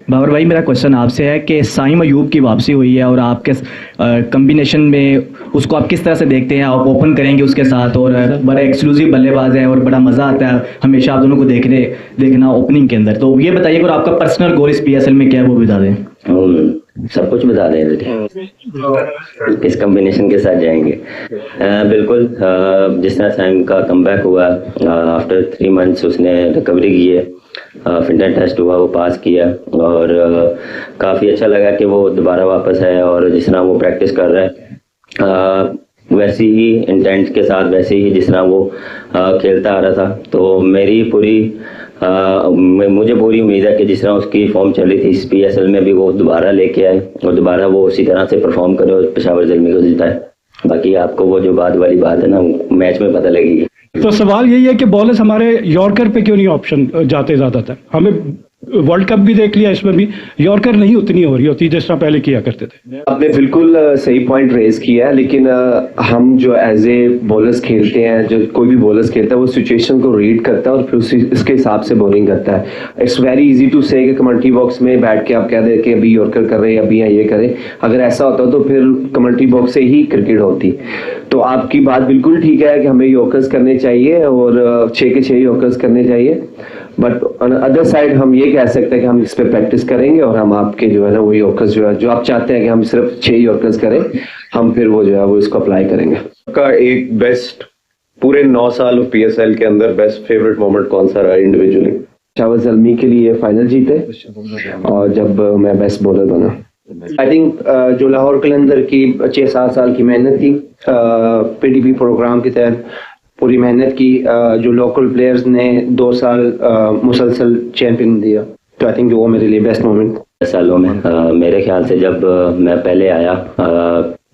बाबर भाई, मेरा क्वेश्चन आपसे है कि साइम अयूब की वापसी हुई है और आपके कम्बिनेशन में उसको आप किस तरह से देखते हैं? आप ओपन करेंगे उसके साथ, और बड़ा एक्सक्लूसिव बल्लेबाज है और बड़ा मज़ा आता है हमेशा आप दोनों को देखना ओपनिंग के अंदर। तो ये बताइए, और आपका पर्सनल गोल इस पीएसएल में क्या है वो बता दें। सब कुछ बता दें, किस कम्बिनेशन के साथ जाएंगे। बिल्कुल, जिस तरह साइम का कमबैक हुआ, आफ्टर 3 मंथ्स उसने रिकवरी की है, फिटनेस टेस्ट हुआ, वो पास किया, और काफ़ी अच्छा लगा कि वो दोबारा वापस है और जिस तरह वो प्रैक्टिस कर रहा है वैसे ही इंटेंट के साथ, वैसे ही जिस तरह वो खेलता आ रहा था। तो मेरी पूरी मुझे पूरी उम्मीद है कि जिस तरह उसकी फॉर्म चल रही थी इस पीएसएल में भी वो दोबारा लेके आए और दोबारा वो उसी तरह से परफॉर्म करे और पेशावर ज़ल्मी को जिताए। बाकी आपको वो जो बात वाली बात है ना, मैच में पता लगेगी। तो सवाल यही है कि बॉलर्स हमारे यॉर्कर पे क्यों नहीं ऑप्शन जाते ज़्यादातर? हमें वर्ल्ड कप भी देख लिया, इसमें भी यॉर्कर नहीं उतनी हो रही होती जिस तरह पहले किया करते थे। आपने बिल्कुल सही पॉइंट रेज किया है, लेकिन हम जो एज ए बॉलर्स खेलते हैं, जो कोई भी बॉलर्स खेलता है वो सिचुएशन को रीड करता है और फिर इसके हिसाब से बॉलिंग करता है। इट्स वेरी इजी टू से कि कमेंट्री बॉक्स में बैठ के आप कह दें कि अभी यॉर्कर कर रहे हैं, अभी ये करें। अगर ऐसा होता तो फिर कमेंट्री बॉक्स से ही क्रिकेट होती। तो आपकी बात बिल्कुल ठीक है कि हमें यॉर्कर्स करने चाहिए और 6 के 6 यॉर्कर्स करने चाहिए, बट ऑन अदर साइड हम ये कह सकते हैं कि हम इस पे प्रैक्टिस करेंगे और हम आपके जो है ना वो यॉर्कर्स जो है, जो आप चाहते हैं कि हम सिर्फ 6 यॉर्कर्स करें, हम फिर वो जो है वो इसको अप्लाई करेंगे। का एक बेस्ट पूरे 9 साल ऑफ पीएसएल के अंदर बेस्ट फेवरेट मोमेंट कौन सा रहा इंडिविजुअली? पेशावर ज़ल्मी के लिए फाइनल जीते और जब मैं बेस्ट बॉलर बना। आई थिंक जो लाहौर कलंदर की 6-7 साल की मेहनत थी, पीडीपी प्रोग्राम के तहत पूरी मेहनत की, जो लोकल प्लेयर्स ने 2 साल मुसलसल चैंपियन दिया, तो आई थिंक वो मेरे लिए बेस्ट मोमेंट सालों में। मेरे ख्याल से जब मैं पहले आया,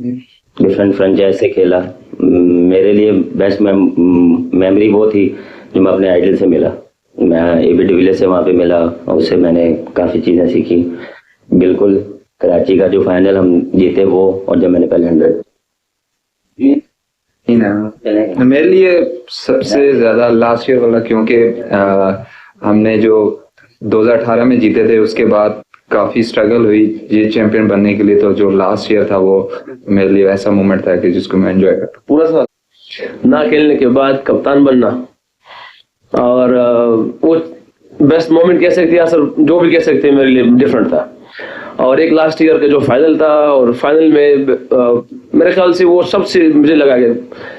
डिफरेंट फ्रेंचाइज से खेला, मेरे लिए बेस्ट मेमोरी वो थी जो मैं अपने आइडल से मिला। मैं एबी डिविलियर्स से वहाँ पे मिला और उससे मैंने काफ़ी चीज़ें सीखी। बिल्कुल, कराची का जो फाइनल हम जीते वो, और जब मैंने पहले 100 मेरे लिए सबसे ज्यादा लास्ट ईयर वाला, क्योंकि हमने जो 2018 में जीते थे उसके बाद काफी स्ट्रगल हुई ये चैंपियन बनने के लिए। तो जो लास्ट ईयर था वो मेरे लिए ऐसा मोमेंट था कि जिसको मैं एंजॉय करता। पूरा साल ना खेलने के बाद कप्तान बनना, और वो बेस्ट मोमेंट कह सकते हैं, सर जो भी कह सकते हैं, मेरे लिए डिफरेंट था। और एक लास्ट ईयर का जो फाइनल था, और फाइनल में मेरे ख्याल से वो सबसे मुझे लगा कि,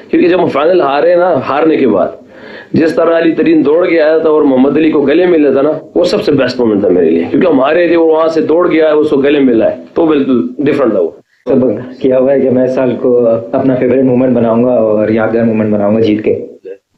क्योंकि जब हम फाइनल हारे ना, हारने के बाद जिस तरह अली तरीन दौड़ के आया था और मोहम्मद अली को गले मिला था ना, वो सबसे बेस्ट मोमेंट था मेरे लिए, क्योंकि हम हारे थे, वो वहां से दौड़ के आया, उसको गले मिला है, तो बिल्कुल डिफरेंट था वो। सब किया हुआ है कि मैं इस साल को अपना फेवरेट मोमेंट बनाऊंगा और यादगार मोमेंट बनाऊंगा जीत के।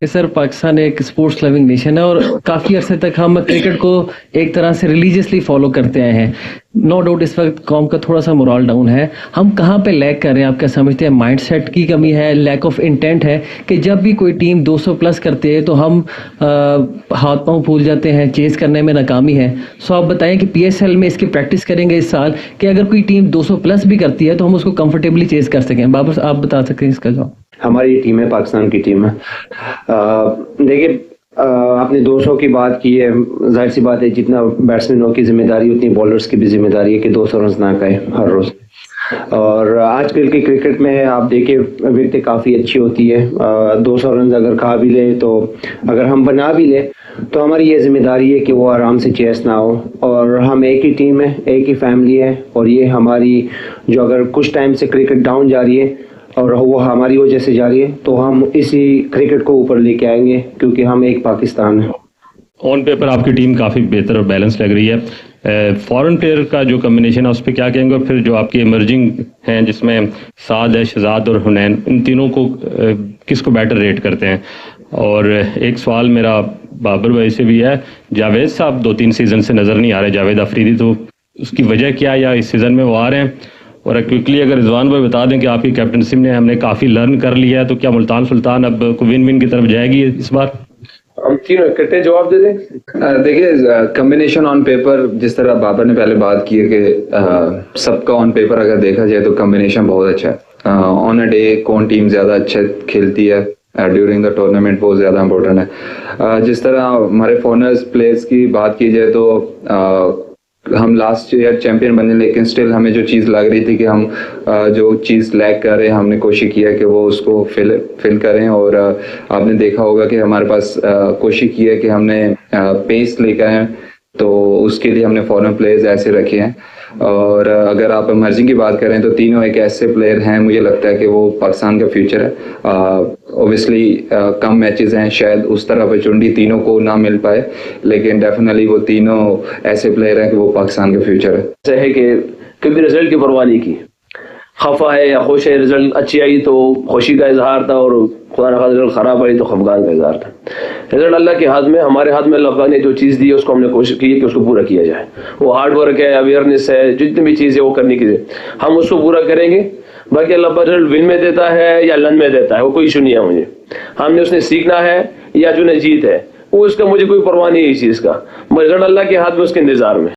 सर, पाकिस्तान एक स्पोर्ट्स लविंग नेशन है और काफ़ी अरसे तक हम क्रिकेट को एक तरह से रिलीजियसली फॉलो करते आए हैं। नो डाउट इस वक्त कौम का थोड़ा सा मोरल डाउन है। हम कहाँ पे लैक कर रहे हैं? आप क्या समझते हैं? माइंडसेट की कमी है, लैक ऑफ इंटेंट है कि जब भी कोई टीम 200 प्लस करती है तो हम हाथ पांव फूल जाते हैं, चेज करने में नाकामी है। सो आप बताएं कि पीएसएल में इसकी प्रैक्टिस करेंगे इस साल कि अगर कोई टीम 200 प्लस भी करती है तो हम उसको कंफर्टेबली चेज कर सकें। बाबर, आप बता सकते हैं इसका जवाब? हमारी टीम है, पाकिस्तान की टीम है। देखिए, आपने 200 की बात की है, जाहिर सी बात है जितना बैट्समैनों की जिम्मेदारी उतनी बॉलर्स की भी जिम्मेदारी है कि 200 रन ना करें हर रोज। और आजकल के क्रिकेट में आप देखिए विकेटें काफ़ी अच्छी होती है, 200 रन अगर खा भी ले, तो अगर हम बना भी ले तो हमारी ये जिम्मेदारी है कि वो आराम से चेस ना हो। और हम एक ही टीम है, एक ही फैमिली है, और ये हमारी जो अगर कुछ टाइम से क्रिकेट डाउन जा रही है और वो हमारी वजह से जा रही है, तो हम इसी क्रिकेट को ऊपर लेके आएंगे, क्योंकि हम एक पाकिस्तान है। ऑन पेपर आपकी टीम काफ़ी बेहतर और बैलेंस लग रही है। फॉरेन प्लेयर का जो कम्बिनेशन है उस पर क्या कहेंगे? और फिर जो आपकी इमर्जिंग हैं जिसमें साद है, शहजाद और हुनैन, इन तीनों को किसको बेटर रेट करते हैं? और एक सवाल मेरा बाबर भाई से भी है, जावेद साहब 2-3 सीज़न से नज़र नहीं आ रहे, जावेद अफरीदी, तो उसकी वजह क्या, या इस सीज़न में वो आ रहे हैं? और क्विकली अगर रिजवान भाई बता दें कि आपकी कैप्टनशिप ने हमने काफ़ी लर्न कर लिया है, तो क्या मुल्तान सुल्तान अब विन विन की तरफ जाएगी इस बार? हम तीनों इकट्ठे जवाब दे दें। देखिए, कम्बिनेशन ऑन पेपर, जिस तरह बाबर ने पहले बात की है कि सबका ऑन पेपर अगर देखा जाए तो कम्बिनेशन बहुत अच्छा है। ऑन अ डे कौन टीम ज़्यादा अच्छा खेलती है ड्यूरिंग द टूर्नामेंट, वो ज़्यादा इंपॉर्टेंट है। जिस तरह हमारे फॉरनर्स प्लेयर्स की बात की जाए तो हम लास्ट ईयर चैंपियन बने, लेकिन स्टिल हमें जो चीज़ लग रही थी कि हम जो चीज़ लैक कर रहे हैं, हमने कोशिश किया कि वो उसको फिल करें। और आपने देखा होगा कि हमारे पास कोशिश की है कि हमने पेस लेकर आए, तो उसके लिए हमने फॉरेन प्लेयर्स ऐसे रखे हैं। और अगर आप इमर्जिंग की बात करें तो तीनों एक ऐसे प्लेयर हैं, मुझे लगता है कि वो पाकिस्तान का फ्यूचर है। ऑब्वियसली कम मैचेस हैं, शायद उस तरह अपॉर्चुनिटी तीनों को ना मिल पाए, लेकिन डेफिनेटली वो तीनों ऐसे प्लेयर हैं कि वो पाकिस्तान का फ्यूचर है। ऐसा है कि कभी रिजल्ट की परवाह नहीं की, खफा है या खुश है, रिजल्ट अच्छी आई तो खुशी का इजहार था, और खुदा न खास्ता रिजल्ट खराब आई तो खफगान का इजहार था। रिजल्ट अल्लाह के हाथ में, हमारे हाथ में अल्लाह ने जो चीज़ दी है उसको हमने कोशिश की कि उसको पूरा किया जाए। वो हार्ड वर्क है, अवेयरनेस है, जितनी भी चीज़ है वो करने की हम उसको पूरा करेंगे। बाकी अल्लाह पर रिजल्ट विन में देता है या लन में देता है वो कोई इशू नहीं है मुझे। हमने उसने सीखना है या जो ने जीत है वो, उसका मुझे कोई परवाह नहीं है इस चीज़ का। रिजल्ट अल्लाह के हाथ में, उसके इंतजार में।